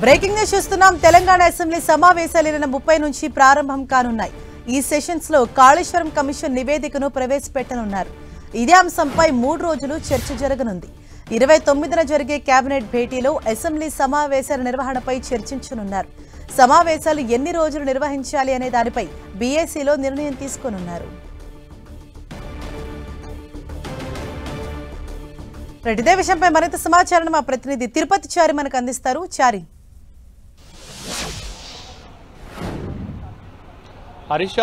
Breaking news చూస్తున్నాం. Telangana assembly సమావేశాలు ఈ నెల 30 నుంచి ప్రారంభం కానున్నాయి. ఈ సెషన్స్ లో కాళేశ్వరం కమిషన్ నివేదికను ప్రవేశపెట్టనున్నారు. ఇదే అంశంపై 3 రోజులు చర్చ జరగనుంది. 29న జరిగే కేబినెట్ భేటీలో అసెంబ్లీ సమావేశాల నిర్వహణపై చర్చించనున్నారు. సమావేశాలు ఎన్ని రోజులు నిర్వహించాలి అనే దానిపై బీఏసీలో నిర్ణయం తీసుకోనున్నారు. ఇదే విషయంపై మరింత సమాచారం మా ప్రతినిధి తిరుపతి చారి మనకు అందిస్తారు. చారి, హరీష,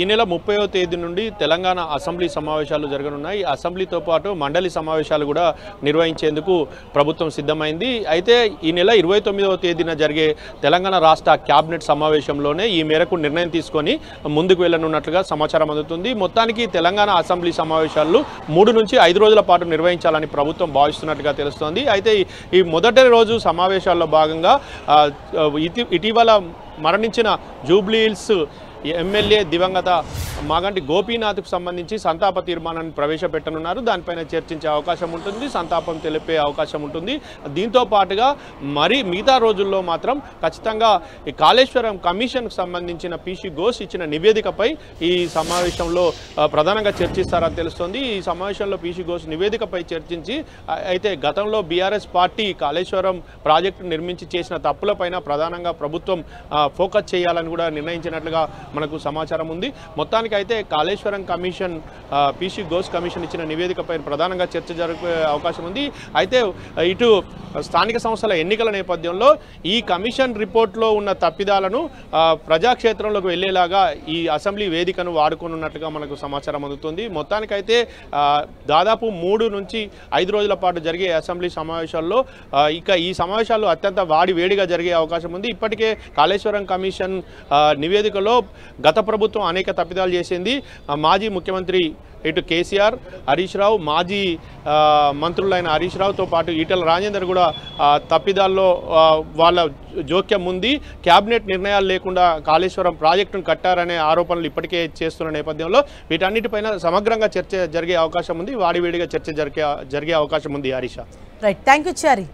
ఈ నెల 30వ తేదీ నుండి తెలంగాణ అసెంబ్లీ సమావేశాలు జరగనున్నాయి. అసెంబ్లీతో పాటు మండలి సమావేశాలు కూడా నిర్వహించేందుకు ప్రభుత్వం సిద్ధమైంది. అయితే ఈ నెల 29వ తేదీన జరిగే తెలంగాణ రాష్ట్ర క్యాబినెట్ సమావేశంలోనే ఈ మేరకు నిర్ణయం తీసుకొని ముందుకు వెళ్ళనున్నట్లుగా సమాచారం అందుతుంది. మొత్తానికి తెలంగాణ అసెంబ్లీ సమావేశాలు 3 నుంచి 5 రోజుల పాటు నిర్వహించాలని ప్రభుత్వం భావిస్తున్నట్టుగా తెలుస్తోంది. అయితే ఈ మొదటి రోజు సమావేశాల్లో భాగంగా ఇటీవల మరణించిన జూబ్లీ హిల్స్ ఎమ్మెల్యే దివంగత మాగంటి గోపీనాథ్కు సంబంధించి సంతాప తీర్మానాన్ని ప్రవేశపెట్టనున్నారు. దానిపైన చర్చించే అవకాశం ఉంటుంది, సంతాపం తెలిపే అవకాశం ఉంటుంది. దీంతో పాటుగా మరి మిగతా రోజుల్లో మాత్రం ఖచ్చితంగా ఈ కాళేశ్వరం కమిషన్కు సంబంధించిన పీసీ ఘోష్ ఇచ్చిన నివేదికపై ఈ సమావేశంలో ప్రధానంగా చర్చిస్తారని తెలుస్తోంది. ఈ సమావేశంలో పీసీ ఘోష్ నివేదికపై చర్చించి అయితే గతంలో బీఆర్ఎస్ పార్టీ కాళేశ్వరం ప్రాజెక్టు నిర్మించి చేసిన తప్పులపైన ప్రధానంగా ప్రభుత్వం ఫోకస్ చేయాలని కూడా నిర్ణయించినట్లుగా మనకు సమాచారం ఉంది. మొత్తానికి అయితే Kaleshwaram commission PC Ghosh commission ఇచ్చిన నివేదికపై ప్రధానంగా చర్చ జరిగే అవకాశం ఉంది. అయితే ఇటు స్థానిక సంస్థల ఎన్నికల నేపథ్యంలో ఈ కమిషన్ రిపోర్ట్లో ఉన్న తప్పిదాలను ప్రజాక్షేత్రంలోకి వెళ్లేలాగా ఈ అసెంబ్లీ వేదికను వాడుకోనున్నట్లుగా మనకు సమాచారం అందుతుంది. మొత్తానికైతే దాదాపు 3 నుంచి 5 రోజుల పాటు జరిగే అసెంబ్లీ సమావేశాల్లో ఇక ఈ సమావేశాలు అత్యంత వేడిగా జరిగే అవకాశం ఉంది. ఇప్పటికే కాళేశ్వరం కమిషన్ నివేదికలో గత ప్రభుత్వం అనేక తప్పిదాలు చేసింది. మాజీ ముఖ్యమంత్రి ఇటు కేసీఆర్, హరీష్ రావు, మాజీ మంత్రులైన హరీష్ రావుతో పాటు ఈటెల రాజేందర్ కూడా తప్పిదాల్లో వాళ్ళ జోక్యం ఉంది. క్యాబినెట్ నిర్ణయాలు లేకుండా కాళేశ్వరం ప్రాజెక్టును కట్టారనే ఆరోపణలు ఇప్పటికే చేస్తున్న నేపథ్యంలో వీటన్నిటిపైన సమగ్రంగా చర్చ జరిగే అవకాశం ఉంది. వాడివేడిగా చర్చ జరిగే అవకాశం ఉంది. Harisha, right, thank you Chari.